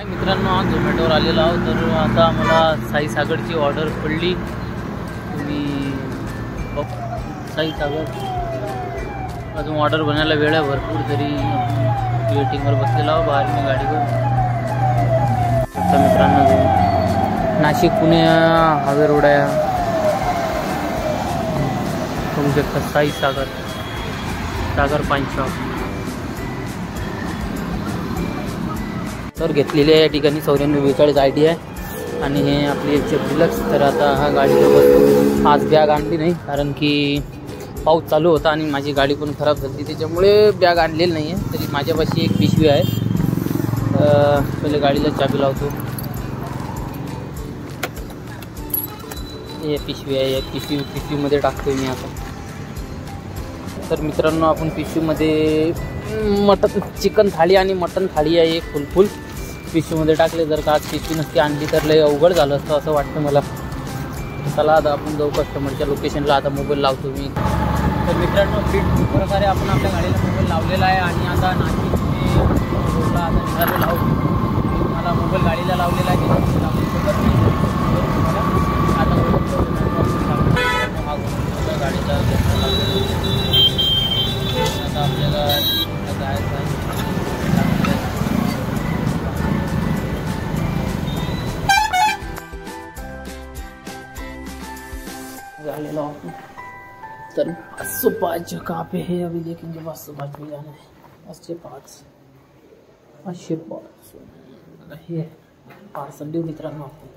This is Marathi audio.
मित्रांनो, आज झोमॅटोवर आलेलो आहोत. तर आता मला साई सागरची ऑर्डर पडली. तुम्ही साई सागर अजून ऑर्डर बनायला वेळ आहे भरपूर, तरी वेटिंगवर बसलेला आहो बाहेर मी गाडीवर. आता मित्रांनो, नाशिक पुणे हायवे रोड आहे. तुम्ही शकता साई सागर पान शॉप. तर घेतलेली आहे या ठिकाणी 9442 ID आहे आणि हे आपली HF डिलक्स. तर आता हा गाडीवर बसतो. आज बॅग आणली नाही कारण की पाऊस चालू होता आणि माझी गाडी पण खराब झाली, त्याच्यामुळे बॅग आणलेली नाही आहे. तरी माझ्यापाशी एक पिशवी आहे. पहिले गाडीला चाबी लावतो. हे पिशवी आहे, या पिशवीमध्ये टाकतो मी आता. तर मित्रांनो, आपण पिशवीमध्ये चिकन थाळी आणि मटन थाळी आहे एक फुल पिशवीमध्ये टाकले. जर का आज पिशवी नसती आणली तर लय अवघड झालं असतं असं वाटतं मला. चला आता आपण जाऊ कस्टमरच्या लोकेशनला. आता मोबाईल लावतो मी. तर मित्रांनो, फिट प्रकारे आपण आपल्या गाडीला मोबाईल लावलेला आहे आणि आता नाशिक रोडला आता निघालेला आहोत. मला मोबाईल गाडीला लावलेला आहे, आता गाडीचा आता आपल्याला जायचं आहे. तर 505 जगह पे है, अभी देखेंगे 505 में जाना है. 505 हे पार्सल देऊ मित्रांनो आपण.